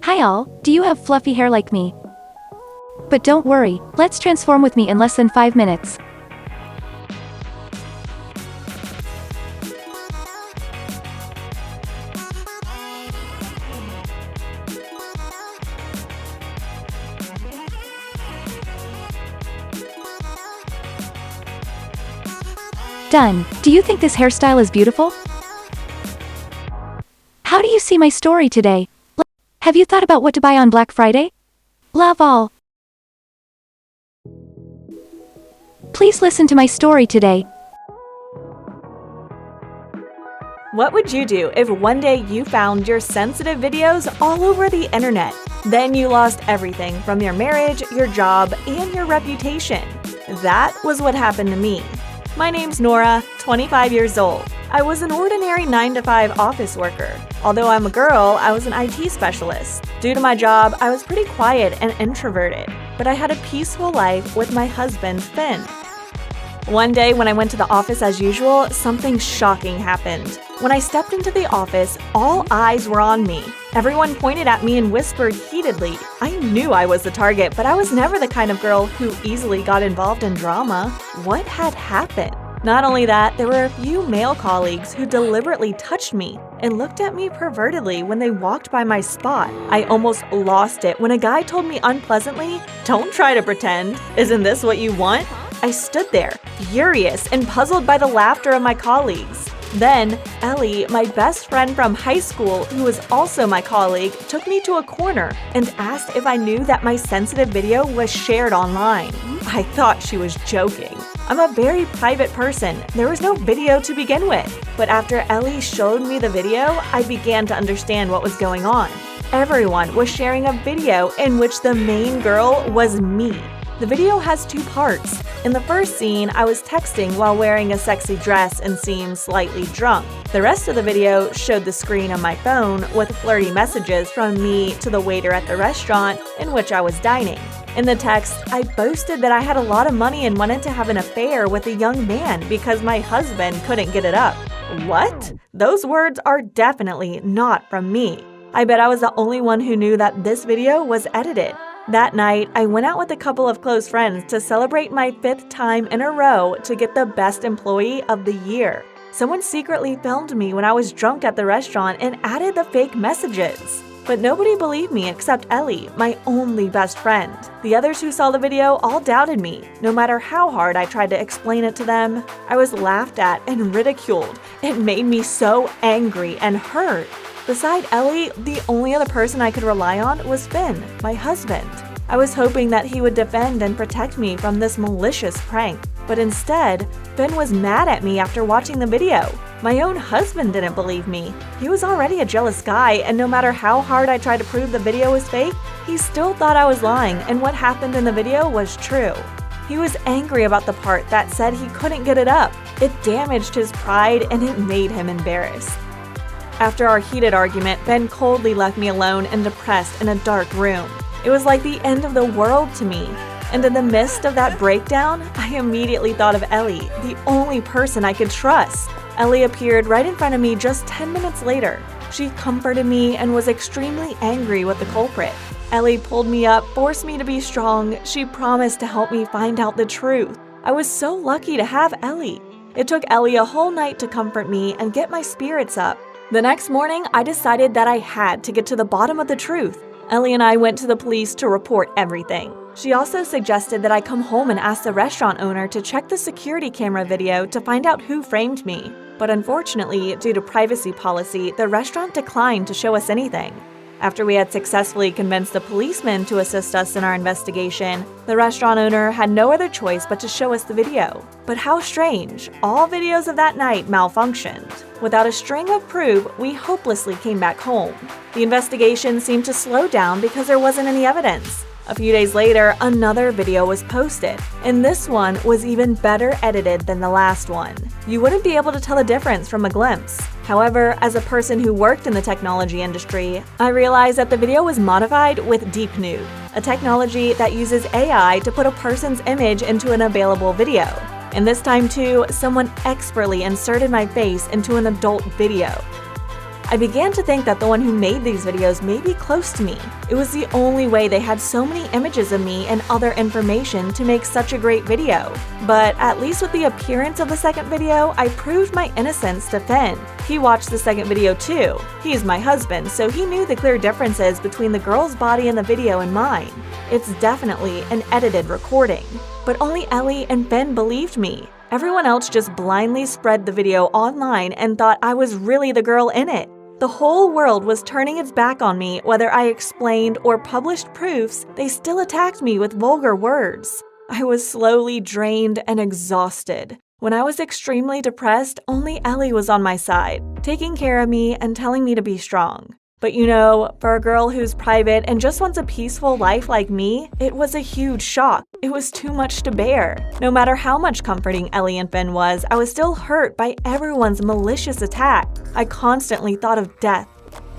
Hi all, do you have fluffy hair like me? But don't worry, let's transform with me in less than 5 minutes. Done. Do you think this hairstyle is beautiful? How do you see my story today? Have you thought about what to buy on Black Friday? Love all. Please listen to my story today. What would you do if one day you found your sensitive videos all over the internet? Then you lost everything from your marriage, your job, and your reputation. That was what happened to me. My name's Nora, 25 years old. I was an ordinary 9-to-5 office worker. Although I'm a girl, I was an IT specialist. Due to my job, I was pretty quiet and introverted, but I had a peaceful life with my husband, Finn. One day when I went to the office as usual, something shocking happened. When I stepped into the office, all eyes were on me. Everyone pointed at me and whispered heatedly. I knew I was the target, but I was never the kind of girl who easily got involved in drama. What had happened? Not only that, there were a few male colleagues who deliberately touched me and looked at me pervertedly when they walked by my spot. I almost lost it when a guy told me unpleasantly, "Don't try to pretend. Isn't this what you want?" I stood there, furious and puzzled by the laughter of my colleagues. Then, Ellie, my best friend from high school, who was also my colleague, took me to a corner and asked if I knew that my sensitive video was shared online. I thought she was joking. I'm a very private person. There was no video to begin with. But after Ellie showed me the video, I began to understand what was going on. Everyone was sharing a video in which the main girl was me. The video has 2 parts. In the first scene, I was texting while wearing a sexy dress and seemed slightly drunk. The rest of the video showed the screen on my phone with flirty messages from me to the waiter at the restaurant in which I was dining. In the text, I boasted that I had a lot of money and wanted to have an affair with a young man because my husband couldn't get it up. What? Those words are definitely not from me. I bet I was the only one who knew that this video was edited. That night, I went out with a couple of close friends to celebrate my 5th time in a row to get the Best Employee of the Year. Someone secretly filmed me when I was drunk at the restaurant and added the fake messages. But nobody believed me except Ellie, my only best friend. The others who saw the video all doubted me. No matter how hard I tried to explain it to them, I was laughed at and ridiculed. It made me so angry and hurt. Beside Ellie, the only other person I could rely on was Finn, my husband. I was hoping that he would defend and protect me from this malicious prank. But instead, Finn was mad at me after watching the video. My own husband didn't believe me. He was already a jealous guy, and no matter how hard I tried to prove the video was fake, he still thought I was lying and what happened in the video was true. He was angry about the part that said he couldn't get it up. It damaged his pride and it made him embarrassed. After our heated argument, Ben coldly left me alone and depressed in a dark room. It was like the end of the world to me. And in the midst of that breakdown, I immediately thought of Ellie, the only person I could trust. Ellie appeared right in front of me just 10 minutes later. She comforted me and was extremely angry with the culprit. Ellie pulled me up, forced me to be strong. She promised to help me find out the truth. I was so lucky to have Ellie. It took Ellie a whole night to comfort me and get my spirits up. The next morning, I decided that I had to get to the bottom of the truth. Ellie and I went to the police to report everything. She also suggested that I come home and ask the restaurant owner to check the security camera video to find out who framed me. But unfortunately, due to privacy policy, the restaurant declined to show us anything. After we had successfully convinced a policeman to assist us in our investigation, the restaurant owner had no other choice but to show us the video. But how strange, all videos of that night malfunctioned. Without a string of proof, we hopelessly came back home. The investigation seemed to slow down because there wasn't any evidence. A few days later, another video was posted, and this one was even better edited than the last one. You wouldn't be able to tell the difference from a glimpse. However, as a person who worked in the technology industry, I realized that the video was modified with Deep Nude, a technology that uses AI to put a person's image into an available video. And this time too, someone expertly inserted my face into an adult video. I began to think that the one who made these videos may be close to me. It was the only way they had so many images of me and other information to make such a great video. But at least with the appearance of the second video, I proved my innocence to Finn. He watched the second video too. He's my husband, so he knew the clear differences between the girl's body in the video and mine. It's definitely an edited recording. But only Ellie and Ben believed me. Everyone else just blindly spread the video online and thought I was really the girl in it. The whole world was turning its back on me. Whether I explained or published proofs, they still attacked me with vulgar words. I was slowly drained and exhausted. When I was extremely depressed, only Ellie was on my side, taking care of me and telling me to be strong. But you know, for a girl who's private and just wants a peaceful life like me, it was a huge shock. It was too much to bear. No matter how much comforting Ellie and Finn was, I was still hurt by everyone's malicious attack. I constantly thought of death.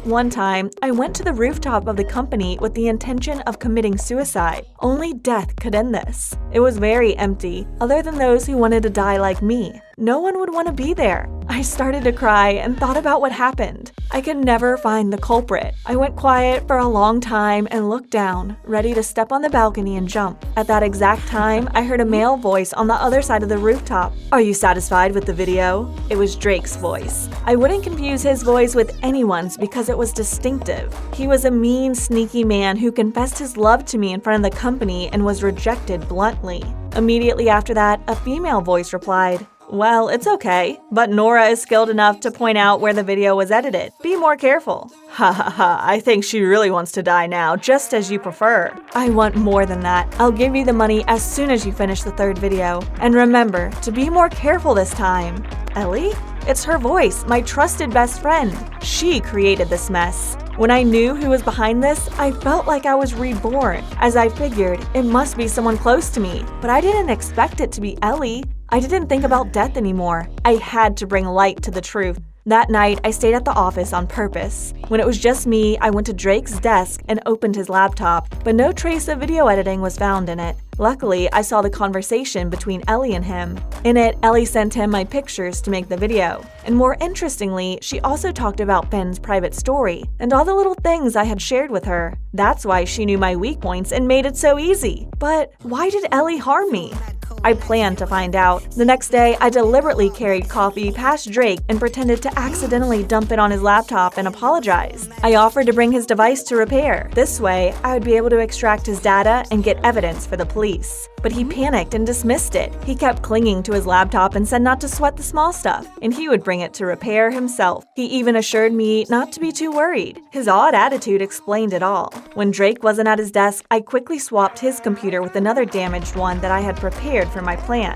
One time, I went to the rooftop of the company with the intention of committing suicide. Only death could end this. It was very empty, other than those who wanted to die like me. No one would want to be there. I started to cry and thought about what happened. I could never find the culprit. I went quiet for a long time and looked down, ready to step on the balcony and jump. At that exact time, I heard a male voice on the other side of the rooftop. "Are you satisfied with the video?" It was Drake's voice. I wouldn't confuse his voice with anyone's because it was distinctive. He was a mean, sneaky man who confessed his love to me in front of the company and was rejected bluntly. Immediately after that, a female voice replied, "Well, it's okay, but Nora is skilled enough to point out where the video was edited. Be more careful." Ha ha ha, I think she really wants to die now, just as you prefer. I want more than that. I'll give you the money as soon as you finish the third video. And remember, to be more careful this time. Ellie? It's her voice, my trusted best friend. She created this mess. When I knew who was behind this, I felt like I was reborn, as I figured it must be someone close to me. But I didn't expect it to be Ellie. I didn't think about death anymore. I had to bring light to the truth. That night, I stayed at the office on purpose. When it was just me, I went to Drake's desk and opened his laptop, but no trace of video editing was found in it. Luckily, I saw the conversation between Ellie and him. In it, Ellie sent him my pictures to make the video. And more interestingly, she also talked about Ben's private story and all the little things I had shared with her. That's why she knew my weak points and made it so easy. But why did Ellie harm me? I planned to find out. The next day, I deliberately carried coffee past Drake and pretended to accidentally dump it on his laptop and apologized. I offered to bring his device to repair. This way, I would be able to extract his data and get evidence for the police. But he panicked and dismissed it. He kept clinging to his laptop and said not to sweat the small stuff, and he would bring it to repair himself. He even assured me not to be too worried. His odd attitude explained it all. When Drake wasn't at his desk, I quickly swapped his computer with another damaged one that I had prepared for my plan.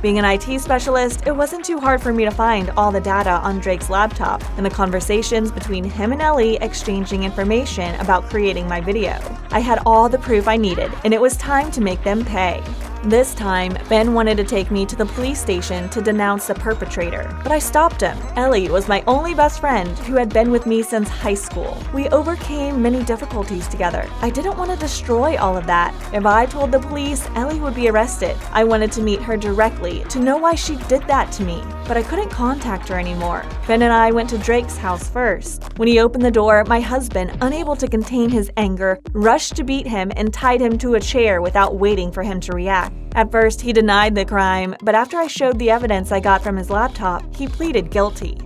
Being an IT specialist, it wasn't too hard for me to find all the data on Drake's laptop and the conversations between him and Ellie exchanging information about creating my video. I had all the proof I needed, and it was time to make them pay. This time, Ben wanted to take me to the police station to denounce the perpetrator, but I stopped him. Ellie was my only best friend who had been with me since high school. We overcame many difficulties together. I didn't want to destroy all of that. If I told the police, Ellie would be arrested. I wanted to meet her directly to know why she did that to me, but I couldn't contact her anymore. Ben and I went to Drake's house first. When he opened the door, my husband, unable to contain his anger, rushed to beat him and tied him to a chair without waiting for him to react. At first, he denied the crime, but after I showed the evidence I got from his laptop, he pleaded guilty.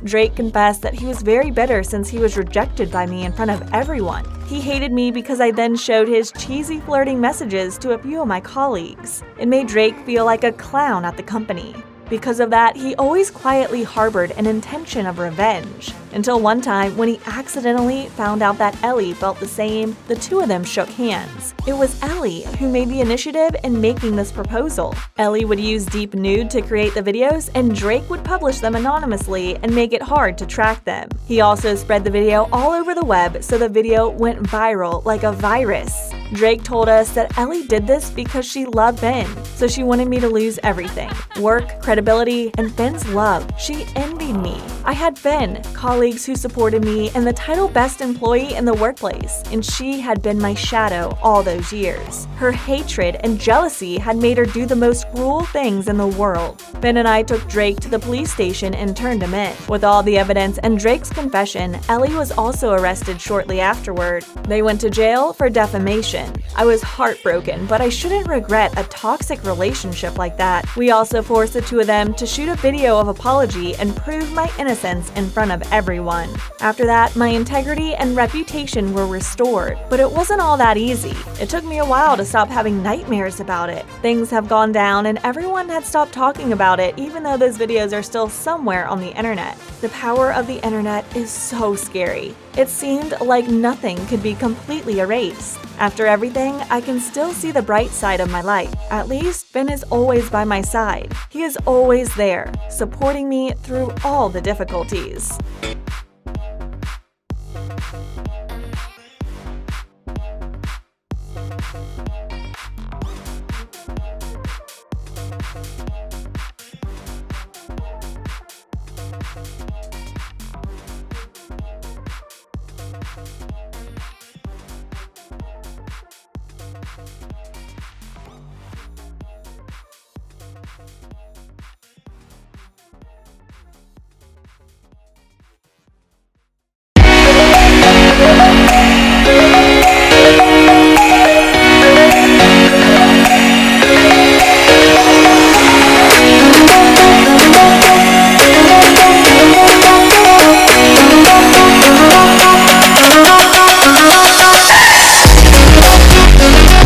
Drake confessed that he was very bitter since he was rejected by me in front of everyone. He hated me because I then showed his cheesy flirting messages to a few of my colleagues. It made Drake feel like a clown at the company. Because of that, he always quietly harbored an intention of revenge. Until one time, when he accidentally found out that Ellie felt the same, the two of them shook hands. It was Ellie who made the initiative in making this proposal. Ellie would use Deep Nude to create the videos, and Drake would publish them anonymously and make it hard to track them. He also spread the video all over the web, so the video went viral like a virus. Drake told us that Ellie did this because she loved Finn, so she wanted me to lose everything: work, credibility, and Finn's love. She envied me. I had Finn, colleagues who supported me, and the title best employee in the workplace, and she had been my shadow all those years. Her hatred and jealousy had made her do the most cruel things in the world. Finn and I took Drake to the police station and turned him in. With all the evidence and Drake's confession, Ellie was also arrested shortly afterward. They went to jail for defamation. I was heartbroken, but I shouldn't regret a toxic relationship like that. We also forced the two of them to shoot a video of apology and prove my innocence in front of everyone. After that, my integrity and reputation were restored, but it wasn't all that easy. It took me a while to stop having nightmares about it. Things have gone down and everyone had stopped talking about it, even though those videos are still somewhere on the internet. The power of the internet is so scary. It seemed like nothing could be completely erased. After everything, I can still see the bright side of my life. At least, Finn is always by my side. He is always there, supporting me through all the difficulties.